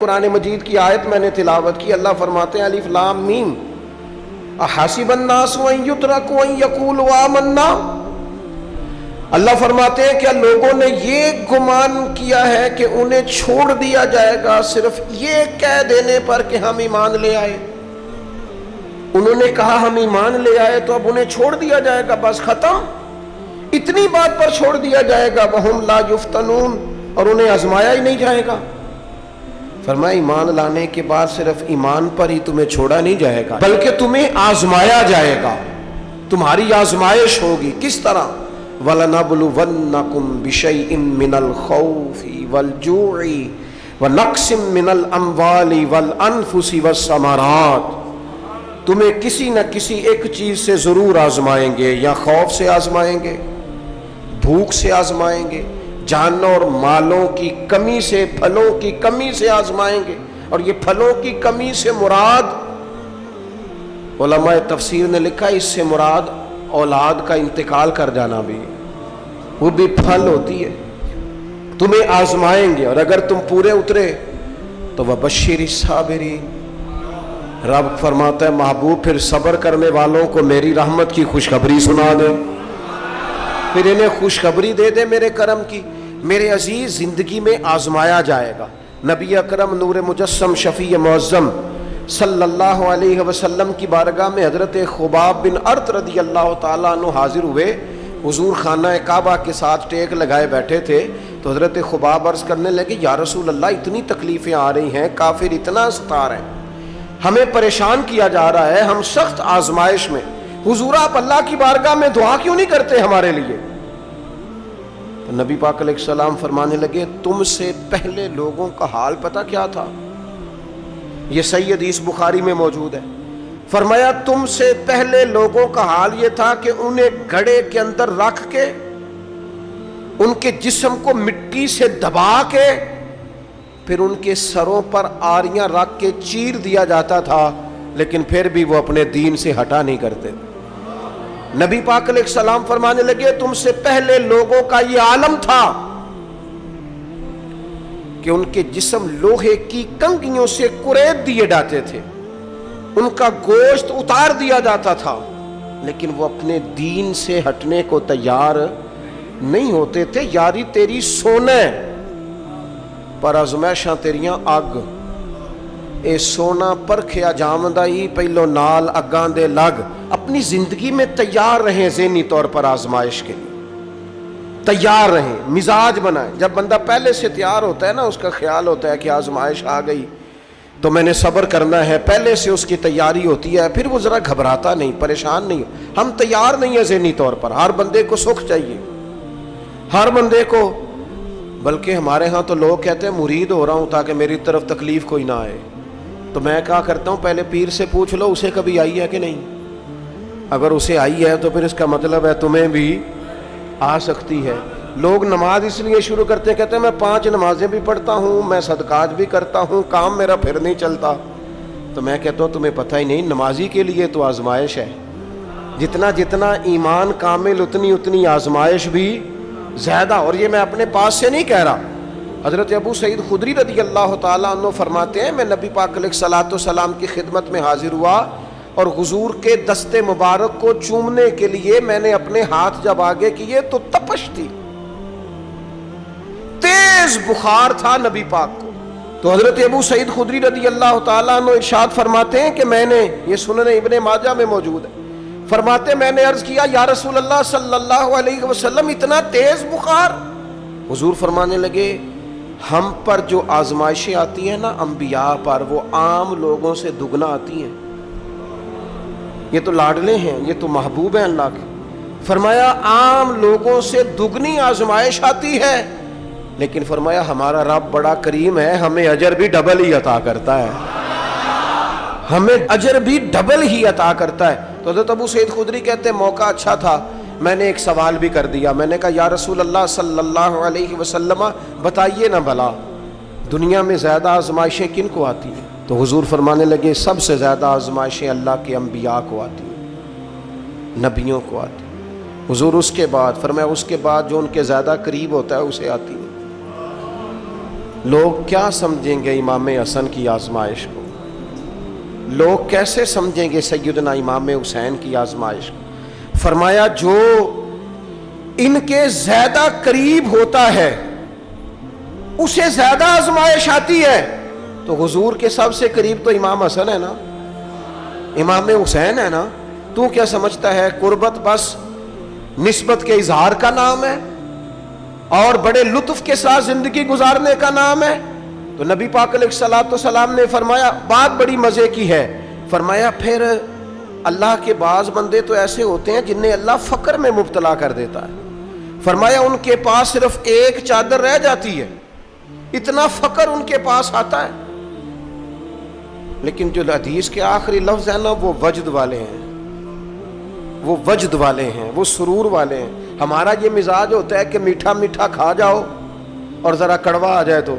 قرآن مجید کی آیت میں نے تلاوت کی، اللہ فرماتے ہیں الف لام میم احسب الناس ان یترکوا ان یقولوا آمنا۔ اللہ فرماتے ہیں کہ لوگوں نے یہ گمان کیا ہے کہ انہیں چھوڑ دیا جائے گا صرف یہ کہہ دینے پر کہ ہم ایمان لے آئے۔ انہوں نے کہا ہم ایمان لے آئے تو اب انہیں چھوڑ دیا جائے گا، بس ختم، اتنی بات پر چھوڑ دیا جائے گا۔ وہم لا یفتنون، اور انہیں آزمایا ہی نہیں جائے گا۔ فرمایا ایمان لانے کے بعد صرف ایمان پر ہی تمہیں چھوڑا نہیں جائے گا بلکہ تمہیں آزمایا جائے گا، تمہاری آزمائش ہوگی۔ کس طرح؟ وَلَنَبْلُوَنَّكُمْ بِشَيْءٍ مِّنَ الْخَوْفِ وَالْجُوعِ وَنَقْصٍ مِّنَ الْأَمْوَالِ وَالْأَنفُسِ وَالثَّمَرَاتِ، تمہیں کسی نہ کسی ایک چیز سے ضرور آزمائیں گے، یا خوف سے آزمائیں گے، بھوک سے آزمائیں گے، جانوں اور مالوں کی کمی سے، پھلوں کی کمی سے آزمائیں گے۔ اور یہ پھلوں کی کمی سے مراد، علماء تفسیر نے لکھا اس سے مراد اولاد کا انتقال کر جانا بھی، وہ بھی پھل ہوتی ہے۔ تمہیں آزمائیں گے اور اگر تم پورے اترے تو وَبَشِّرِ الصَّابِرِينَ، رب فرماتا ہے محبوب پھر صبر کرنے والوں کو میری رحمت کی خوشخبری سنا دے، پھر انہیں خوشخبری دے دے میرے کرم کی۔ میرے عزیز، زندگی میں آزمایا جائے گا۔ نبی اکرم نور مجسم شفیع معظم صلی اللہ علیہ وسلم کی بارگاہ میں حضرت خباب بن ارت رضی اللہ تعالیٰ عنہ حاضر ہوئے۔ حضور خانہ کعبہ کے ساتھ ٹیک لگائے بیٹھے تھے تو حضرت خباب عرض کرنے لگے یا رسول اللہ اتنی تکلیفیں آ رہی ہیں، کافر اتنا ستا رہے ہیں، ہمیں پریشان کیا جا رہا ہے، ہم سخت آزمائش میں، حضور آپ اللہ کی بارگاہ میں دعا کیوں نہیں کرتے ہمارے لیے؟ تو نبی پاک علیہ السلام فرمانے لگے تم سے پہلے لوگوں کا حال پتہ کیا تھا؟ یہ صحیح حدیث بخاری میں موجود ہے۔ فرمایا تم سے پہلے لوگوں کا حال یہ تھا کہ انہیں گھڑے کے اندر رکھ کے، ان کے جسم کو مٹی سے دبا کے، پھر ان کے سروں پر آریاں رکھ کے چیر دیا جاتا تھا، لیکن پھر بھی وہ اپنے دین سے ہٹا نہیں کرتے۔ نبی پاک علیہ السلام فرمانے لگے تم سے پہلے لوگوں کا یہ عالم تھا کہ ان کے جسم لوہے کی کنگھیوں سے کریت دیے جاتے تھے، ان کا گوشت اتار دیا جاتا تھا، لیکن وہ اپنے دین سے ہٹنے کو تیار نہیں ہوتے تھے۔ یاری تیری سونے پر آزمائشاں تیریاں اگ، اے سونا پرکھیا جامدہ ہی پہلو نال اگاں دے لگ۔ اپنی زندگی میں تیار رہیں، ذہنی طور پر آزمائش کے لیے تیار رہیں، مزاج بنائیں۔ جب بندہ پہلے سے تیار ہوتا ہے نا، اس کا خیال ہوتا ہے کہ آزمائش آ گئی تو میں نے صبر کرنا ہے، پہلے سے اس کی تیاری ہوتی ہے، پھر وہ ذرا گھبراتا نہیں، پریشان نہیں۔ ہم تیار نہیں ہیں ذہنی طور پر۔ ہر بندے کو سکھ چاہیے، ہر بندے کو، بلکہ ہمارے ہاں تو لوگ کہتے ہیں مرید ہو رہا ہوں تاکہ میری طرف تکلیف کوئی نہ آئے۔ تو میں کہا کرتا ہوں پہلے پیر سے پوچھ لو اسے کبھی آئی ہے کہ نہیں، اگر اسے آئی ہے تو پھر اس کا مطلب ہے تمہیں بھی آ سکتی ہے۔ لوگ نماز اس لیے شروع کرتے ہیں، کہتے ہیں میں 5 نمازیں بھی پڑھتا ہوں، میں صدقات بھی کرتا ہوں، کام میرا پھر نہیں چلتا۔ تو میں کہتا ہوں تمہیں پتہ ہی نہیں، نمازی کے لیے تو آزمائش ہے، جتنا جتنا ایمان کامل اتنی اتنی آزمائش بھی زیادہ۔ اور یہ میں اپنے پاس سے نہیں کہہ رہا، حضرت ابو سعید خدری رضی اللہ تعالیٰ عنہ فرماتے ہیں میں نبی پاک علیہ الصلوۃ والسلام کی خدمت میں حاضر ہوا اور حضور کے دست مبارک کو چومنے کے لیے میں نے اپنے ہاتھ جب آگے کیے تو تپش تھی، تیز بخار تھا نبی پاک کو۔ تو حضرت ابو سعید خدری رضی اللہ تعالیٰ عنہ ارشاد فرماتے ہیں کہ میں نے، یہ سنن ابن ماجہ میں موجود ہے، فرماتے میں نے عرض کیا یا رسول اللہ صلی اللہ علیہ وسلم اتنا تیز بخار؟ حضور فرمانے لگے ہم پر جو آزمائشیں آتی ہیں نا انبیاء پر، وہ عام لوگوں سے دگنا آتی ہیں۔ یہ تو لاڈلے ہیں، یہ تو محبوب ہیں اللہ کے۔ فرمایا عام لوگوں سے دگنی آزمائش آتی ہے، لیکن فرمایا ہمارا رب بڑا کریم ہے، ہمیں اجر بھی ڈبل ہی عطا کرتا ہے، ہمیں اجر بھی ڈبل ہی عطا کرتا ہے۔ تو حضرت ابو سعید خدری کہتے ہیں موقع اچھا تھا، میں نے ایک سوال بھی کر دیا، میں نے کہا یا رسول اللہ صلی اللہ علیہ وسلم بتائیے نا بھلا دنیا میں زیادہ آزمائشیں کن کو آتی ہیں؟ تو حضور فرمانے لگے سب سے زیادہ آزمائشیں اللہ کے انبیاء کو آتی ہیں، نبیوں کو آتی ہیں۔ حضور اس کے بعد فرمایا اس کے بعد جو ان کے زیادہ قریب ہوتا ہے اسے آتی ہے۔ لوگ کیا سمجھیں گے امام حسن کی آزمائش کو؟ لوگ کیسے سمجھیں گے سیدنا امام حسین کی آزمائش کو؟ فرمایا جو ان کے زیادہ قریب ہوتا ہے اسے زیادہ آزمائش آتی ہے. تو حضور کے سب سے قریب تو امام حسن ہے نا، امام حسین ہے نا. تو کیا سمجھتا ہے قربت بس نسبت کے اظہار کا نام ہے اور بڑے لطف کے ساتھ زندگی گزارنے کا نام ہے؟ تو نبی پاک علیہ الصلوۃ والسلام نے فرمایا بات بڑی مزے کی ہے. فرمایا پھر اللہ کے بعض بندے تو ایسے ہوتے ہیں جنہیں اللہ فقر میں مبتلا کر دیتا ہے. فرمایا ان کے پاس صرف ایک چادر رہ جاتی ہے، اتنا فقر ان کے پاس آتا ہے. لیکن جو حدیث کے آخری لفظ ہیں نا وہ وجد والے ہیں، وہ وجد والے ہیں، وہ سرور والے ہیں. ہمارا یہ مزاج ہوتا ہے کہ میٹھا میٹھا کھا جاؤ اور ذرا کڑوا آ جائے تو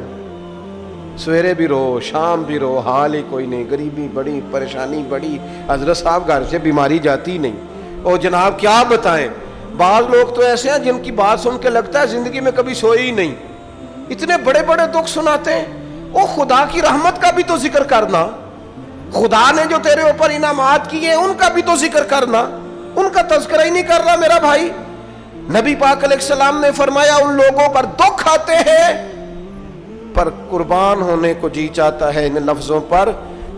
سویرے بھی رو شام بھی رو، حال ہی کوئی نہیں، غریبی بڑی، پریشانی بڑی، حضرت صاحب گھر سے بیماری جاتی نہیں. اور جناب کیا بتائیں، بعض لوگ تو ایسے ہیں جن کی بات سن کے لگتا ہے زندگی میں کبھی سوئے ہی نہیں، اتنے بڑے بڑے دکھ سناتے ہیں. او خدا کی رحمت کا بھی تو ذکر کرنا، خدا نے جو تیرے اوپر انعامات کیے ان کا بھی تو ذکر کرنا. ان کا تذکرہ ہی نہیں کر رہا میرا بھائی. نبی پاک علیہ السلام نے فرمایا ان لوگوں پر دکھ آتے ہیں پر قربان ہونے کو جی چاہتا ہے ان لفظوں پر.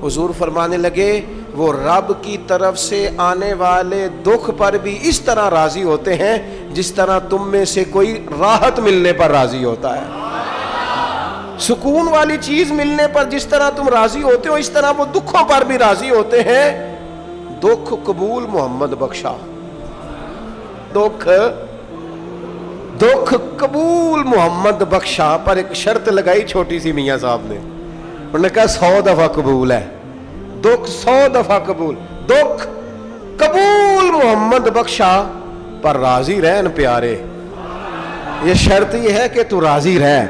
حضور فرمانے لگے وہ رب کی طرف سے آنے والے دکھ پر بھی اس طرح راضی ہوتے ہیں جس طرح تم میں سے کوئی راحت ملنے پر راضی ہوتا ہے. سکون والی چیز ملنے پر جس طرح تم راضی ہوتے ہو اس طرح وہ دکھوں پر بھی راضی ہوتے ہیں. دکھ قبول محمد بخشا، دکھ قبول محمد بخشا. پر ایک شرط لگائی چھوٹی سی میاں صاحب نے، انہوں نے کہا 100 دفعہ قبول ہے، دکھ 100 دفعہ قبول. دکھ قبول محمد بخشا پر راضی رہن پیارے. یہ شرط یہ ہے کہ تو راضی رہ،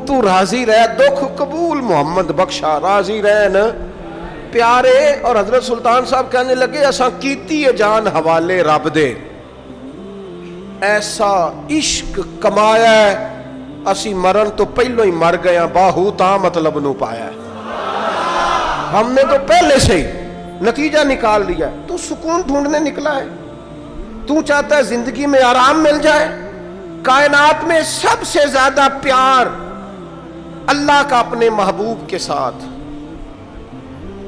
تو راضی رہ. دکھ قبول محمد بخشا، راضی رہن پیارے. اور حضرت سلطان صاحب کہنے لگے ایسا کیتی ہے جان حوالے رب دے، ایسا عشق کمایا ہے اسی مرن تو پہلو ہی مر گیا، باہو تا مطلب نو پایا ہے. ہم نے تو پہلے سے ہی نتیجہ نکال لیا ہے. تو سکون ڈھونڈنے نکلا ہے، تو چاہتا ہے زندگی میں آرام مل جائے. کائنات میں سب سے زیادہ پیار اللہ کا اپنے محبوب کے ساتھ.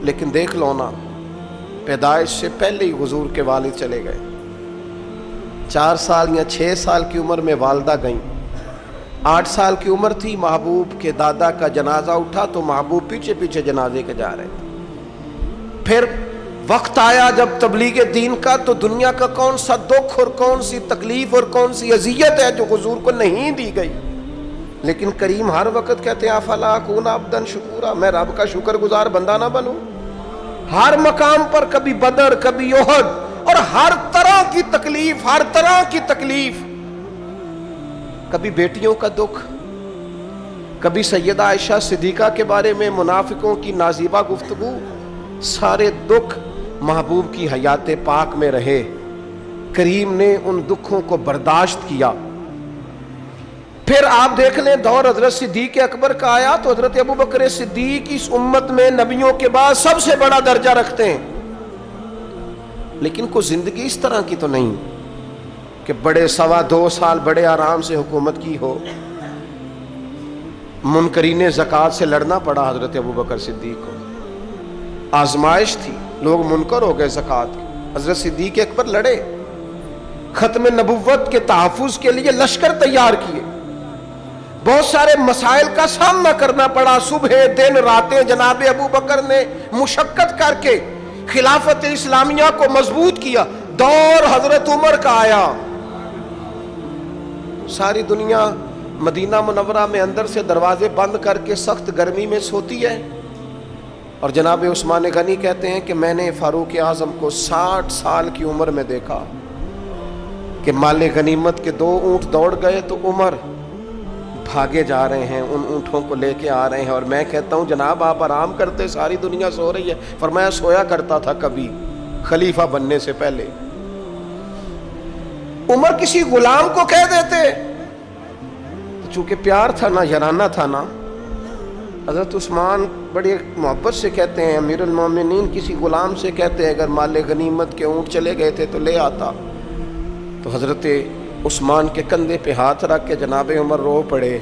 لیکن دیکھ لو نا، پیدائش سے پہلے ہی حضور کے والد چلے گئے. 4 سال یا 6 سال کی عمر میں والدہ گئیں. 8 سال کی عمر تھی، محبوب کے دادا کا جنازہ اٹھا تو محبوب پیچھے پیچھے جنازے کے جا رہے تھے. پھر وقت آیا جب تبلیغ دین کا، تو دنیا کا کون سا دکھ اور کون سی تکلیف اور کون سی اذیت ہے جو حضور کو نہیں دی گئی. لیکن کریم ہر وقت کہتے ہیں افلا اکون عبدا شکورا، میں رب کا شکر گزار بندہ نہ بنوں. ہر مقام پر کبھی بدر کبھی احد، اور ہر طرح کی تکلیف، ہر طرح کی تکلیف. کبھی بیٹیوں کا دکھ، کبھی سیدہ عائشہ صدیقہ کے بارے میں منافقوں کی نازیبہ گفتگو. سارے دکھ محبوب کی حیات پاک میں رہے. کریم نے ان دکھوں کو برداشت کیا. پھر آپ دیکھ لیں دور حضرت صدیق اکبر کا آیا تو حضرت ابوبکر صدیق اس امت میں نبیوں کے بعد سب سے بڑا درجہ رکھتے ہیں. لیکن کوئی زندگی اس طرح کی تو نہیں کہ بڑے 2.25 سال بڑے آرام سے حکومت کی ہو. منکرین زکوٰۃ سے لڑنا پڑا حضرت ابوبکر صدیق کو، آزمائش تھی، لوگ منکر ہو گئے زکوٰۃ کے. حضرت صدیق اکبر لڑے، ختم نبوت کے تحفظ کے لیے لشکر تیار کیے، بہت سارے مسائل کا سامنا کرنا پڑا. صبح دن راتیں جناب ابوبکر نے مشقت کر کے خلافت اسلامیہ کو مضبوط کیا. دور حضرت عمر کا آیا، ساری دنیا مدینہ منورہ میں اندر سے دروازے بند کر کے سخت گرمی میں سوتی ہے، اور جناب عثمان غنی کہتے ہیں کہ میں نے فاروق اعظم کو 60 سال کی عمر میں دیکھا کہ مال غنیمت کے 2 اونٹ دوڑ گئے تو عمر بھاگے جا رہے ہیں، ان اونٹوں کو لے کے آ رہے ہیں. اور میں کہتا ہوں جناب آپ آرام کرتے، ساری دنیا سو رہی ہے. فرمایا سویا کرتا تھا کبھی خلیفہ بننے سے پہلے. عمر کسی غلام کو کہہ دیتے، چونکہ پیار تھا نا، یارانہ تھا نا، حضرت عثمان بڑے محبت سے کہتے ہیں امیر المومنین کسی غلام سے کہتے ہیں اگر مال غنیمت کے اونٹ چلے گئے تھے تو لے آتا. تو حضرت عثمان کے کندھے پہ ہاتھ رکھ کے جناب عمر رو پڑے.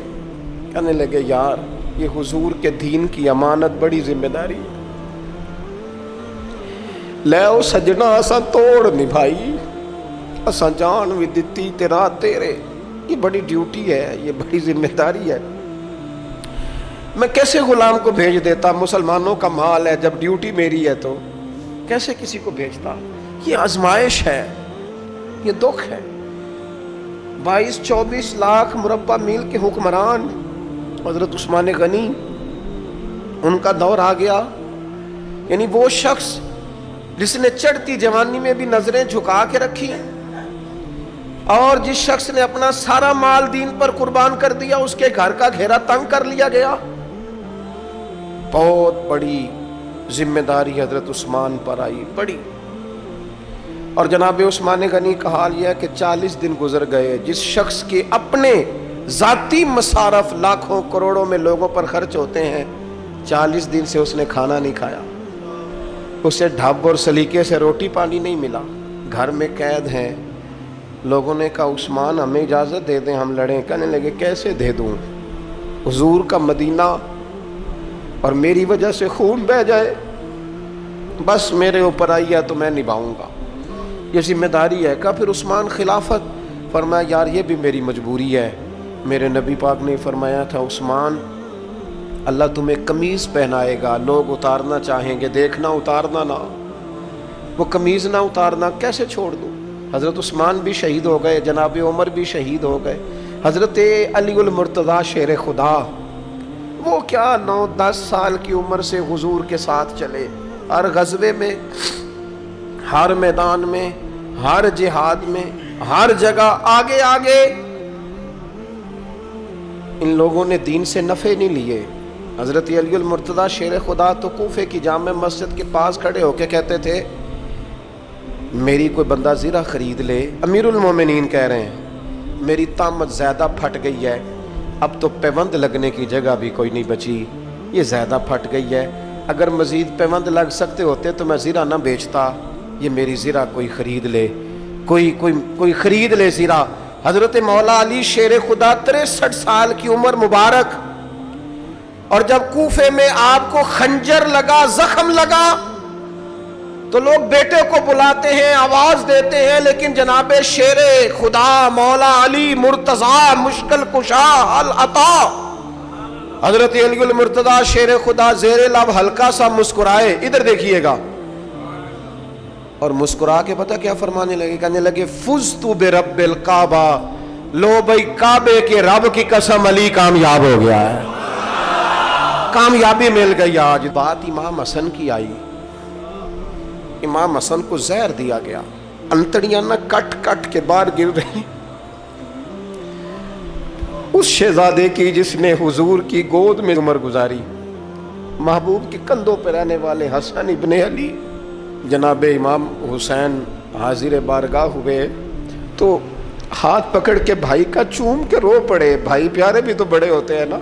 کہنے لگے یار یہ حضور کے دین کی امانت بڑی ذمہ داری ہے. لے او سجنا اساں توڑ نبھائی اساں جان بھی دتی تیرا تیرے. یہ بڑی ڈیوٹی ہے, یہ بڑی ذمہ داری ہے. میں کیسے غلام کو بھیج دیتا؟ مسلمانوں کا مال ہے, جب ڈیوٹی میری ہے تو کیسے کسی کو بھیجتا؟ یہ آزمائش ہے, یہ دکھ ہے. 22-24 لاکھ مربع میل کے حکمران حضرت عثمان غنی, ان کا دور آ گیا. یعنی وہ شخص جس نے چڑھتی جوانی میں بھی نظریں جھکا کے رکھی, اور جس شخص نے اپنا سارا مال دین پر قربان کر دیا, اس کے گھر کا گھیرا تنگ کر لیا گیا. بہت بڑی ذمہ داری حضرت عثمان پر آئی, بڑی. اور جناب عثمان غنی کا حال یہ ہے کہ 40 دن گزر گئے. جس شخص کے اپنے ذاتی مصارف لاکھوں کروڑوں میں لوگوں پر خرچ ہوتے ہیں, 40 دن سے اس نے کھانا نہیں کھایا, اسے ڈھب اور سلیقے سے روٹی پانی نہیں ملا, گھر میں قید ہیں. لوگوں نے کہا عثمان ہمیں اجازت دے دیں ہم لڑیں. کہنے لگے کیسے دے دوں؟ حضور کا مدینہ اور میری وجہ سے خون بہہ جائے, بس میرے اوپر آئی ہے تو میں نبھاؤں گا, یہ ذمہ داری ہے. کہا پھر عثمان خلافت؟ فرمایا یار یہ بھی میری مجبوری ہے. میرے نبی پاک نے فرمایا تھا عثمان اللہ تمہیں قمیض پہنائے گا, لوگ اتارنا چاہیں گے, دیکھنا اتارنا نہ. وہ قمیض نہ اتارنا کیسے چھوڑ دوں؟ حضرت عثمان بھی شہید ہو گئے, جناب عمر بھی شہید ہو گئے. حضرت علی المرتضیٰ شیر خدا, وہ کیا 9-10 سال کی عمر سے حضور کے ساتھ چلے, ہر غزوے میں, ہر میدان میں, ہر جہاد میں, ہر جگہ آگے آگے. ان لوگوں نے دین سے نفع نہیں لیے. حضرت علی المرتضیٰ شیر خدا تو کوفے کی جامع مسجد کے پاس کھڑے ہو کے کہتے تھے میری کوئی بندہ زرہ خرید لے. امیر المومنین کہہ رہے ہیں میری طامت زیادہ پھٹ گئی ہے, اب تو پیوند لگنے کی جگہ بھی کوئی نہیں بچی, یہ زیادہ پھٹ گئی ہے, اگر مزید پیوند لگ سکتے ہوتے تو میں زرہ نہ بیچتا, یہ میری زرہ کوئی خرید لے, کوئی خرید لے زرہ. حضرت مولا علی شیر خدا 63 سال کی عمر مبارک, اور جب کوفے میں آپ کو خنجر لگا, زخم لگا, تو لوگ بیٹے کو بلاتے ہیں, آواز دیتے ہیں, لیکن جناب شیر خدا مولا علی مرتضیٰ مشکل کشا حل عطا حضرت علی المرتضیٰ شیر خدا زیر لب ہلکا سا مسکرائے, ادھر دیکھیے گا, اور مسکرا کے پتہ کیا فرمانے لگے؟ کہنے لگے فزت برب الکعبہ, لو بھائی کعبے کے رب کی قسم علی کامیاب ہو گیا ہے, کامیابی مل گئی. آج بات امام حسن کی آئی, امام حسن کو زہر دیا گیا, انتڑیاں نہ کٹ کٹ کے باہر گر رہی. اس شہزادے کی جس نے حضور کی گود میں عمر گزاری, محبوب کے کندھوں پہ رہنے والے حسن ابن علی, جناب امام حسین حاضر بارگاہ ہوئے تو ہاتھ پکڑ کے بھائی کا چوم کے رو پڑے. بھائی پیارے بھی تو بڑے ہوتے ہیں نا,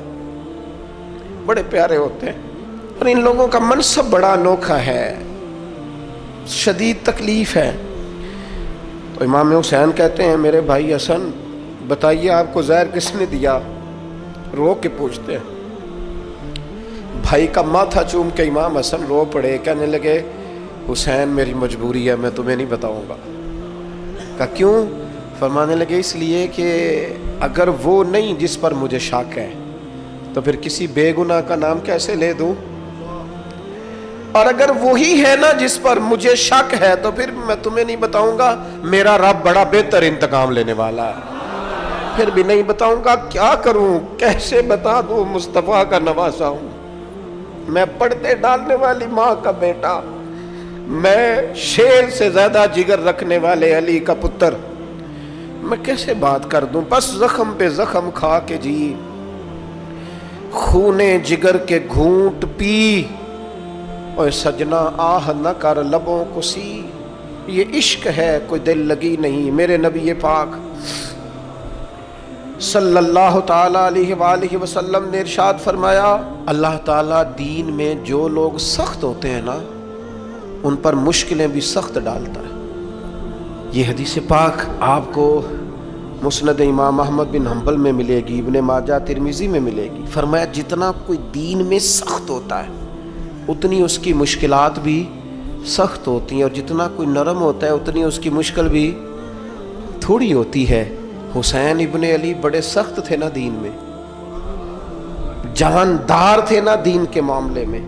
بڑے پیارے ہوتے ہیں, اور ان لوگوں کا منصب بڑا انوکھا ہے, شدید تکلیف ہے. تو امام حسین کہتے ہیں میرے بھائی حسن بتائیے آپ کو زہر کس نے دیا؟ رو کے پوچھتے ہیں. بھائی کا ماتھا چوم کے امام حسن رو پڑے, کہنے لگے حسین میری مجبوری ہے, میں تمہیں نہیں بتاؤں گا. کہا کیوں؟ فرمانے لگے اس لیے کہ اگر وہ نہیں جس پر مجھے شک ہے تو پھر کسی بے گناہ کا نام کیسے لے دوں, اور اگر وہی ہے نا جس پر مجھے شک ہے تو پھر میں تمہیں نہیں بتاؤں گا. میرا رب بڑا بہتر انتقام لینے والا ہے, پھر بھی نہیں بتاؤں گا. کیا کروں, کیسے بتا دوں؟ مصطفیٰ کا نواسا ہوں میں, پردے ڈالنے والی ماں کا بیٹا, میں شیر سے زیادہ جگر رکھنے والے علی کا پتر, میں کیسے بات کر دوں؟ بس زخم پہ زخم کھا کے جی, خونے جگر کے گھونٹ پی, اور سجنا آہ نہ کر لبوں کو سی, یہ عشق ہے کوئی دل لگی نہیں. میرے نبی پاک صلی اللہ تعالیٰ علیہ وآلہ وسلم نے ارشاد فرمایا، اللہ تعالیٰ دین میں جو لوگ سخت ہوتے ہیں نا ان پر مشکلیں بھی سخت ڈالتا ہے۔ یہ حدیث پاک آپ کو مسند امام احمد بن حنبل میں ملے گی، ابن ماجہ ترمذی میں ملے گی۔ فرمایا جتنا کوئی دین میں سخت ہوتا ہے اتنی اس کی مشکلات بھی سخت ہوتی ہیں، اور جتنا کوئی نرم ہوتا ہے اتنی اس کی مشکل بھی تھوڑی ہوتی ہے۔ حسین ابن علی بڑے سخت تھے نا دین میں، جاندار تھے نا دین کے معاملے میں،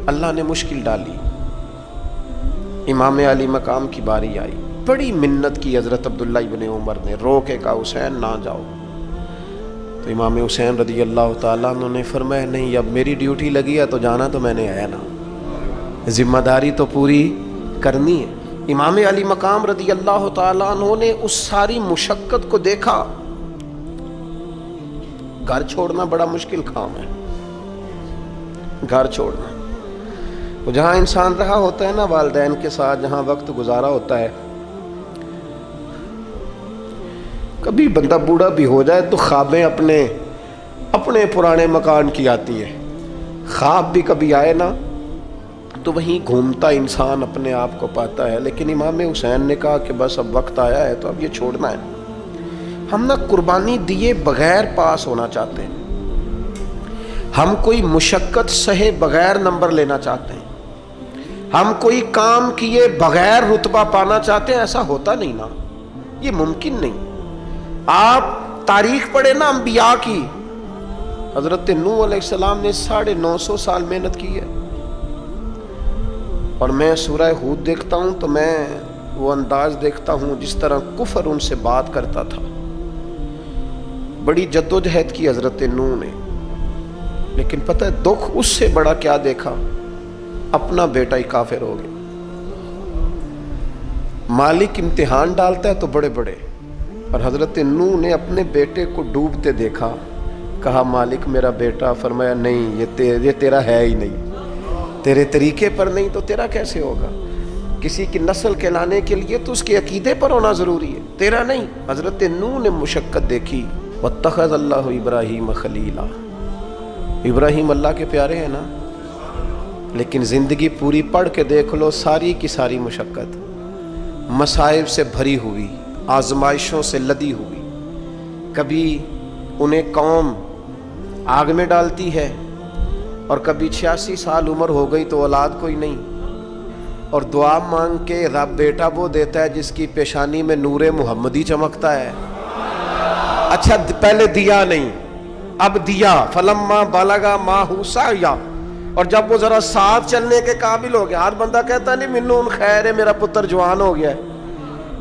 اللہ نے مشکل ڈالی۔ امام علی مقام کی باری آئی، بڑی منت کی حضرت عبداللہ ابن عمر نے، رو کے کہا حسین نہ جاؤ۔ تو امام حسین رضی اللہ تعالیٰ عنہ نے فرمایا نہیں، اب میری ڈیوٹی لگی ہے تو جانا تو میں نے ہے نا، ذمہ داری تو پوری کرنی ہے۔ امام علی مقام رضی اللہ تعالیٰ عنہ نے اس ساری مشقت کو دیکھا۔ گھر چھوڑنا بڑا مشکل کام ہے، گھر چھوڑنا، وہ جہاں انسان رہا ہوتا ہے نا والدین کے ساتھ، جہاں وقت گزارا ہوتا ہے، کبھی بندہ بوڑھا بھی ہو جائے تو خوابیں اپنے پرانے مکان کی آتی ہے۔ خواب بھی کبھی آئے نا تو وہیں گھومتا انسان اپنے آپ کو پاتا ہے۔ لیکن امام حسین نے کہا کہ بس اب وقت آیا ہے تو اب یہ چھوڑنا ہے۔ ہم نہ قربانی دیے بغیر پاس ہونا چاہتے ہیں، ہم کوئی مشقت سہے بغیر نمبر لینا چاہتے ہیں، ہم کوئی کام کیے بغیر رتبہ پانا چاہتے ہیں۔ ایسا ہوتا نہیں نا، یہ ممکن نہیں۔ آپ تاریخ پڑھیں نا انبیاء کی، حضرت نوح علیہ السلام نے 950 سال محنت کی ہے، اور میں سورہ ہود دیکھتا ہوں تو میں وہ انداز دیکھتا ہوں جس طرح کفر ان سے بات کرتا تھا۔ بڑی جدوجہد کی حضرت نوح نے، لیکن پتہ ہے دکھ اس سے بڑا کیا دیکھا، اپنا بیٹا ہی کافر ہو گیا۔ مالک امتحان ڈالتا ہے تو بڑے بڑے، اور حضرت نوح نے اپنے بیٹے کو ڈوبتے دیکھا، کہا مالک میرا بیٹا، فرمایا نہیں یہ تیرا ہے ہی نہیں، تیرے طریقے پر نہیں تو تیرا کیسے ہوگا؟ کسی کی نسل کہلانے کے لیے تو اس کے عقیدے پر ہونا ضروری ہے، تیرا نہیں۔ حضرت نوح نے مشقت دیکھی، واتخذ اللہ ابراہیم خلیلا، ابراہیم اللہ کے پیارے ہیں نا، لیکن زندگی پوری پڑھ کے دیکھ لو، ساری کی ساری مشقت مصائب سے بھری ہوئی، آزمائشوں سے لدی ہوئی۔ کبھی انہیں قوم آگ میں ڈالتی ہے، اور کبھی 86 سال عمر ہو گئی تو اولاد کوئی نہیں، اور دعا مانگ کے رب بیٹا وہ دیتا ہے جس کی پیشانی میں نور محمدی چمکتا ہے۔ اچھا پہلے دیا نہیں، اب دیا، فلما بلغا ماہ سعیا، اور جب وہ ذرا ساتھ چلنے کے قابل ہو گیا، ہر بندہ کہتا نہیں منون خیر ہے میرا پتر جوان ہو گیا ہے،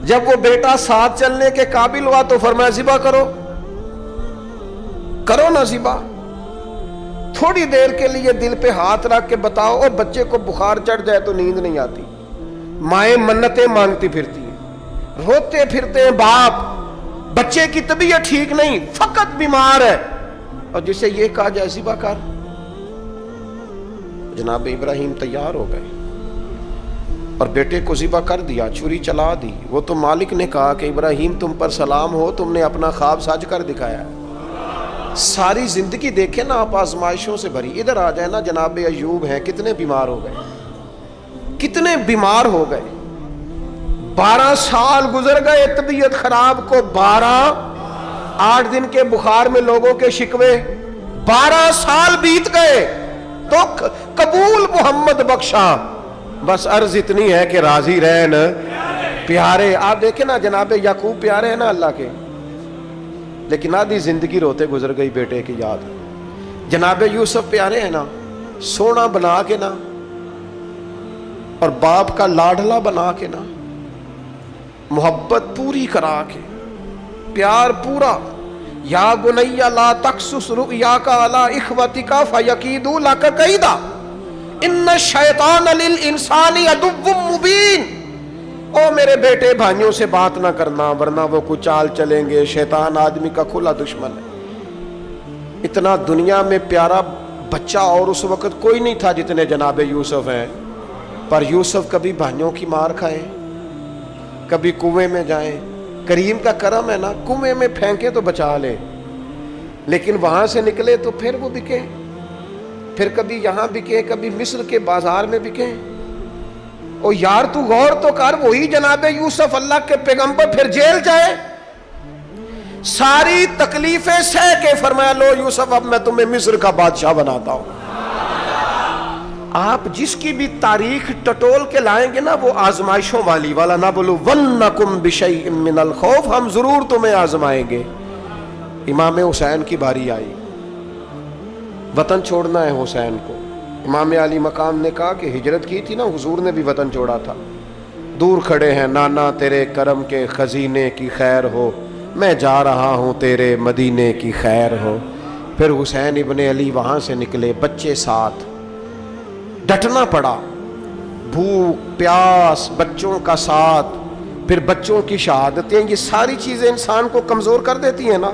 جب وہ بیٹا ساتھ چلنے کے قابل ہوا تو فرمایا ذبح کرو نا ذبح۔ تھوڑی دیر کے لیے دل پہ ہاتھ رکھ کے بتاؤ، اور بچے کو بخار چڑھ جائے تو نیند نہیں آتی، مائیں منتیں مانگتی پھرتی ہیں، روتے پھرتے ہیں باپ، بچے کی طبیعت ٹھیک نہیں، فقط بیمار ہے، اور جسے یہ کہا جائے ذبح کر۔ جناب ابراہیم تیار ہو گئے اور بیٹے کو ذبح کر دیا، چھری چلا دی۔ وہ تو مالک نے کہا کہ ابراہیم تم پر سلام ہو، تم نے اپنا خواب سچ کر دکھایا۔ ساری زندگی دیکھیں نا آپ آزمائشوں سے بھری۔ ادھر آ جائے نا جناب ایوب ہیں، کتنے بیمار ہو گئے، کتنے بیمار ہو گئے، 12 سال گزر گئے طبیعت خراب کو، 8 دن کے بخار میں لوگوں کے شکوے، 12 سال بیت گئے تو قبول محمد بخشا۔ بس عرض اتنی ہے کہ راضی رہن پیارے۔ آپ دیکھیں نا جناب یعقوب پیارے ہیں نا اللہ کے، لیکن آدھی زندگی روتے گزر گئی بیٹے کی یاد۔ جناب یوسف پیارے ہیں نا، سونا بنا کے نا، اور باپ کا لاڈلا بنا کے نا، محبت پوری کرا کے، پیار پورا۔ یا بنی لا تقصص رؤیاک علی اخوتک فیکیدوا لک کیدا ان الشیطان للانسان عدو مبین۔ او میرے بیٹے بھائیوں سے بات نہ کرنا ورنہ وہ کچھ چال چلیں گے، شیطان آدمی کا کھلا دشمن ہے۔ اتنا دنیا میں پیارا بچہ اور اس وقت کوئی نہیں تھا جتنے جناب یوسف ہیں، پر یوسف کبھی بھائیوں کی مار کھائیں، کبھی کنویں میں جائیں۔ کریم کا کرم ہے نا، کنویں میں پھینکے تو بچا لے، لیکن وہاں سے نکلے تو پھر وہ بکے، پھر کبھی یہاں بکے، کبھی مصر کے بازار میں بکے۔ او یار تو غور تو کر، وہی جناب یوسف اللہ کے پیغمبر پھر جیل جائے، ساری تکلیفیں سہ کے فرمایا لو یوسف اب میں تمہیں مصر کا بادشاہ بناتا ہوں۔ آپ جس کی بھی تاریخ ٹٹول کے لائیں گے نا وہ آزمائشوں والی والا، نہ بولو وَلْنَكُمْ بِشَيْءٍ مِّنَ الْخَوْفِ، ہم ضرور تمہیں آزمائیں گے۔ امام حسین کی باری آئی، وطن چھوڑنا ہے حسین کو۔ امام علی مقام نے کہا کہ ہجرت کی تھی نا، حضور نے بھی وطن چھوڑا تھا۔ دور کھڑے ہیں نانا تیرے کرم کے خزینے کی خیر ہو، میں جا رہا ہوں تیرے مدینے کی خیر ہو۔ پھر حسین ابن علی وہاں سے نکلے، بچے ساتھ، ڈٹنا پڑا، بھوک پیاس، بچوں کا ساتھ، پھر بچوں کی شہادتیں، یہ ساری چیزیں انسان کو کمزور کر دیتی ہیں نا،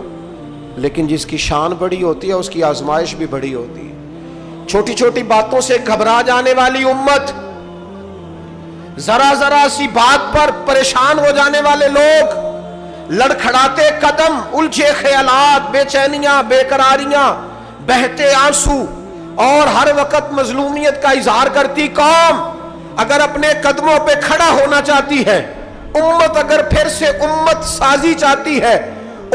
لیکن جس کی شان بڑی ہوتی ہے اس کی آزمائش بھی بڑی ہوتی ہے۔ چھوٹی چھوٹی باتوں سے گھبرا جانے والی امت، ذرا ذرا سی بات پر پریشان ہو جانے والے لوگ، لڑکھڑاتے قدم، الجھے خیالات، بے چینیاں، بے قراریاں، بہتے آنسو اور ہر وقت مظلومیت کا اظہار کرتی قوم اگر اپنے قدموں پہ کھڑا ہونا چاہتی ہے، امت اگر پھر سے امت سازی چاہتی ہے،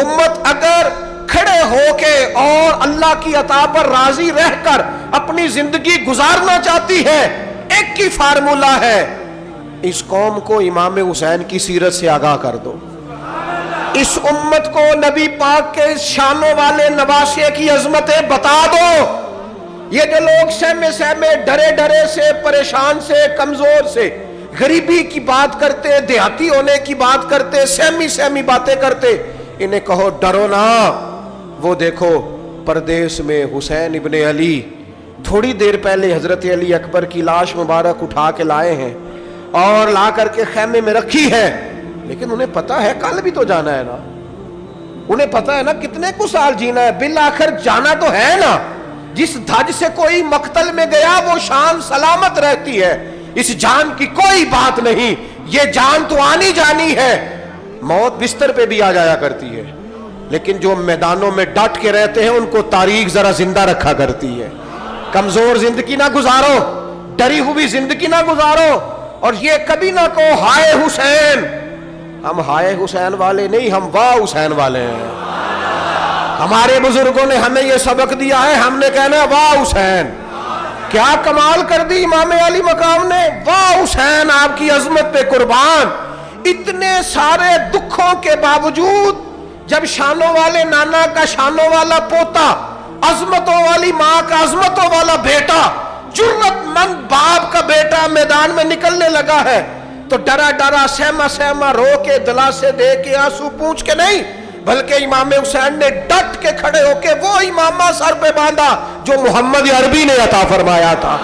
امت اگر کھڑے ہو کے اور اللہ کی عطا پر راضی رہ کر اپنی زندگی گزارنا چاہتی ہے، ایک ہی فارمولہ ہے، اس قوم کو امام حسین کی سیرت سے آگاہ کر دو، اس امت کو نبی پاک کے شانوں والے نواسے کی عظمتیں بتا دو۔ یہ جو لوگ سہمے سہمے، ڈرے ڈرے سے، پریشان سے، کمزور سے، غریبی کی بات کرتے، دیہاتی ہونے کی بات کرتے، سہمی سہمی باتیں کرتے، انہیں کہو ڈرو نہ، وہ دیکھو پردیس میں حسین ابن علی تھوڑی دیر پہلے حضرت علی اکبر کی لاش مبارک اٹھا کے لائے ہیں اور لا کر کے خیمے میں رکھی ہے، لیکن انہیں پتا ہے کل بھی تو جانا ہے نا، انہیں پتا ہے نا کتنے کو سال جینا ہے، بالآخر جانا تو ہے نا۔ جس دھج سے کوئی مقتل میں گیا وہ شان سلامت رہتی ہے، اس جان کی کوئی بات نہیں، یہ جان تو آنی جانی ہے، موت بستر پہ بھی آ جایا کرتی ہے، لیکن جو میدانوں میں ڈٹ کے رہتے ہیں ان کو تاریخ ذرا زندہ رکھا کرتی ہے۔ کمزور زندگی نہ گزارو، ڈری ہوئی زندگی نہ گزارو، اور یہ کبھی نہ کہو ہائے حسین، ہم ہائے حسین والے نہیں، ہم واہ حسین والے ہیں۔ ہمارے بزرگوں نے ہمیں یہ سبق دیا ہے، ہم نے کہنا ہے واہ حسین۔ کیا کمال کر دی امام علی مقام نے، واہ حسین آپ کی عظمت پہ قربان۔ اتنے سارے دکھوں کے باوجود جب شانوں والے نانا کا شانوں والا پوتا، عظمتوں والی ماں کا عظمتوں والا بیٹا، جرت مند باپ کا بیٹا میدان میں نکلنے لگا ہے تو ڈرا ڈرا، سہما سہما، رو کے، دلاسے دے کے، آنسو پونچھ کے نہیں، بلکہ امام حسین نے ڈٹ کے کھڑے ہو کے وہ امامہ سر پہ باندھا جو محمد عربی نے عطا فرمایا تھا،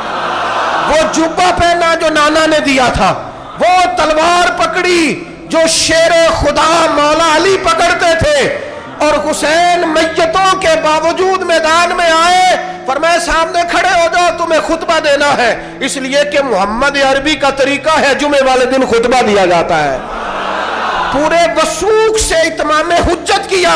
وہ جبہ پہنا جو نانا نے دیا تھا، وہ تلوار پکڑی جو شیر خدا مولا علی پکڑتے تھے، اور حسین میتوں کے باوجود میدان میں آئے، فرمایا سامنے کھڑے ہو جاؤ، تمہیں خطبہ دینا ہے، اس لیے کہ محمد عربی کا طریقہ ہے جمعے والے دن خطبہ دیا جاتا ہے۔ پورے وثوق سے اتمام حجت کیا،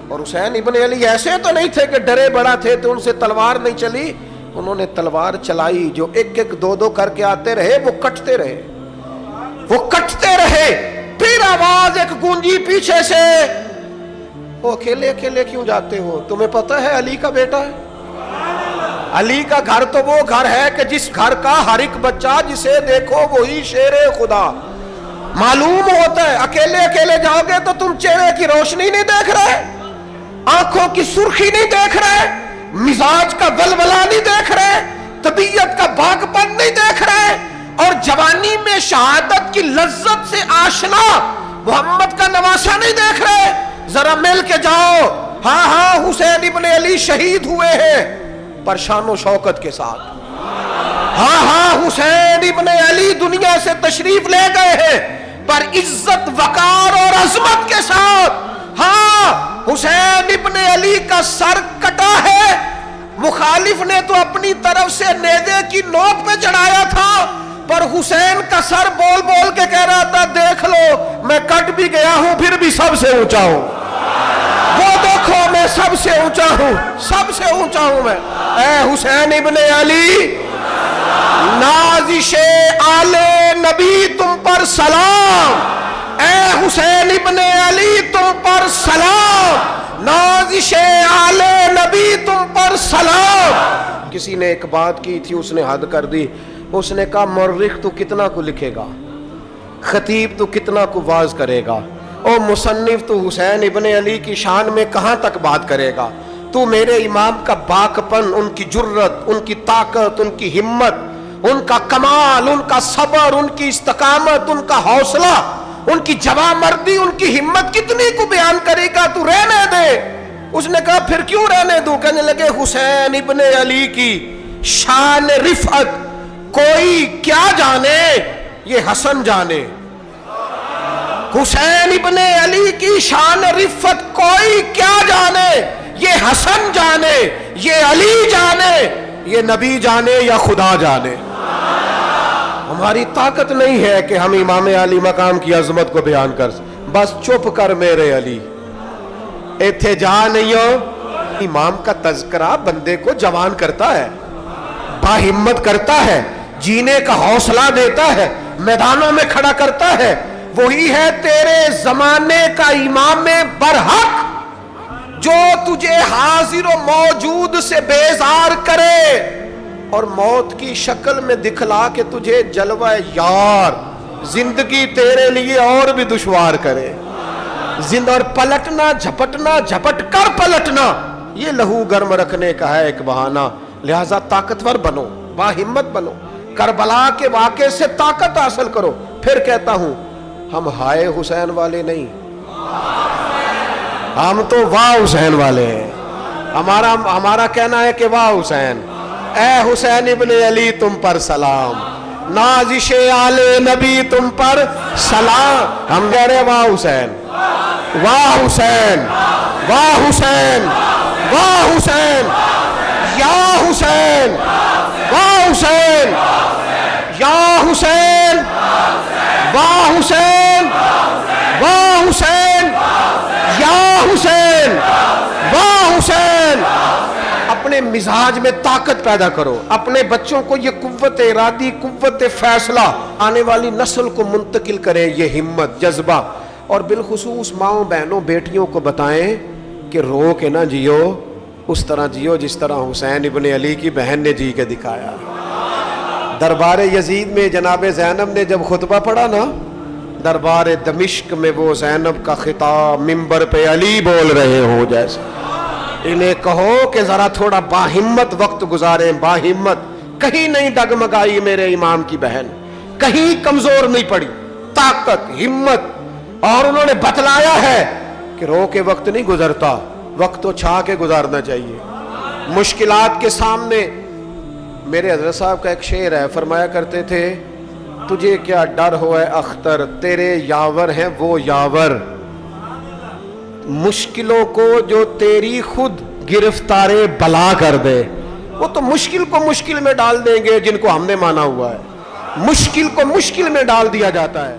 اور حسین ابن علی ایسے تو نہیں تھے کہ ڈرے بڑا تھے تو ان سے تلوار نہیں چلی، انہوں نے تلوار چلائی، جو ایک ایک دو دو کر کے آتے رہے وہ کٹتے رہے، وہ کٹتے رہے، پھر آواز ایک گونجی پیچھے سے، وہ اکیلے اکیلے کیوں جاتے ہو، تمہیں پتہ ہے علی کا بیٹا ہے؟ علی کا گھر تو وہ گھر ہے کہ جس گھر کا ہر ایک بچہ جسے دیکھو وہی شیر خدا معلوم ہوتا ہے۔ اکیلے اکیلے جاؤ گے تو تم چہرے کی روشنی نہیں دیکھ رہے، آنکھوں کی سرخی نہیں دیکھ رہے، مزاج کا ولولہ نہیں دیکھ رہے، طبیعت کا باغ پن نہیں دیکھ رہے، اور جوانی میں شہادت کی لذت سے آشنا محمد کا نواسا نہیں دیکھ رہے، ذرا مل کے جاؤ، ہاں ہاں حسین ابن علی شہید ہوئے ہیں پر شان و شوکت کے ساتھ، ہاں ہاں حسین ابن علی دنیا سے تشریف لے گئے ہیں پر عزت وقار اور عظمت کے ساتھ، ہاں حسین ابن علی کا سر کٹا ہے، مخالف نے تو اپنی طرف سے نیزے کی نوک پہ چڑھایا تھا پر حسین کا سر بول بول کے کہہ رہا تھا دیکھ لو میں کٹ بھی گیا ہوں پھر بھی سب سے اونچا ہوں، وہ دیکھو میں سب سے اونچا ہوں، سب سے اونچا ہوں میں۔ اے حسین ابن علی، نازش آل نبی تم پر سلام، اے حسین ابن علی تم پر سلام، نازش آل نبی تم پر سلام۔ کسی نے ایک بات کی تھی، اس نے حد کر دی، اس نے کہا مورخ تو کتنا کو لکھے گا، خطیب تو کتنا کو واز کرے گا، او مصنف تو حسین ابن علی کی شان میں کہاں تک بات کرے گا؟ تو میرے امام کا باکپن، ان کی جرت، ان کی طاقت، ان کی ہمت، ان کا کمال، ان کا صبر، ان کی استقامت، ان کا حوصلہ، ان کی جواں مردی، ان کی ہمت کتنی کو بیان کرے گا؟ تو رہنے دے۔ اس نے کہا پھر کیوں رہنے دوں؟ کہنے لگے حسین ابن علی کی شان رفعت کوئی کیا جانے، یہ حسن جانے۔ حسین ابن علی کی شان رفعت کوئی کیا جانے، یہ حسن جانے، یہ علی جانے، یہ نبی جانے یا خدا جانے۔ ہماری طاقت نہیں ہے کہ ہم امام علی مقام کی عظمت کو بیان کر سکیں۔ بس چپ کر میرے علی، ایتھے جا نہیں ہو۔ امام کا تذکرہ بندے کو جوان کرتا ہے، باہمت کرتا ہے، جینے کا حوصلہ دیتا ہے، میدانوں میں کھڑا کرتا ہے۔ وہی ہے تیرے زمانے کا امام برحق جو تجھے حاضر و موجود سے بیزار کرے اور موت کی شکل میں دکھلا کے تجھے جلوہ یار، زندگی تیرے لیے اور بھی دشوار کرے۔ اور پلٹنا، جھپٹنا، جھپٹ کر پلٹنا، یہ لہو گرم رکھنے کا ہے ایک بہانہ۔ لہذا طاقتور بنو، باہمت بنو، کربلا کے واقعے سے طاقت حاصل کرو۔ پھر کہتا ہوں ہم ہائے حسین والے نہیں، ہم تو واہ حسین والے ہیں۔ ہمارا کہنا ہے کہ واہ حسین، اے حسین ابن علی تم پر سلام، نازش آل نبی تم پر سلام۔ ہم کہہ رہے واہ حسین، واہ حسین، واہ حسین، واہ حسین، یا حسین، واہ حسین، یا حسین، واہ حسین، واہ حسین، یا حسین، واہ حسین۔ اپنے مزاج میں طاقت پیدا کرو، اپنے بچوں کو یہ قوت ارادی، قوت فیصلہ آنے والی نسل کو منتقل کریں، یہ ہمت، جذبہ۔ اور بالخصوص ماؤں، بہنوں، بیٹیوں کو بتائیں کہ رو کے نہ جیو، اس طرح جیو جس طرح حسین ابن علی کی بہن نے جی کے دکھایا۔ دربار یزید میں جناب زینب نے جب خطبہ پڑھا نا، دربار دمشق میں وہ زینب کا خطاب منبر پہ علی بول رہے ہوں جیسے۔ انہیں کہو کہ ذرا تھوڑا باہمت وقت گزاریں، باہمت، کہیں نہیں ڈگمگائی میرے امام کی بہن، کہیں کمزور نہیں پڑی، طاقت، ہمت۔ اور انہوں نے بتلایا ہے کہ رو کے وقت نہیں گزرتا، وقت تو چھا کے گزارنا چاہیے۔ مشکلات کے سامنے میرے حضرت صاحب کا ایک شعر ہے، فرمایا کرتے تھے تجھے کیا ڈر ہو اے اختر، تیرے یاور ہیں وہ یاور، مشکلوں کو جو تیری خود گرفتار بلا کر دے۔ وہ تو مشکل کو مشکل میں ڈال دیں گے جن کو ہم نے مانا ہوا ہے، مشکل کو مشکل میں ڈال دیا جاتا ہے۔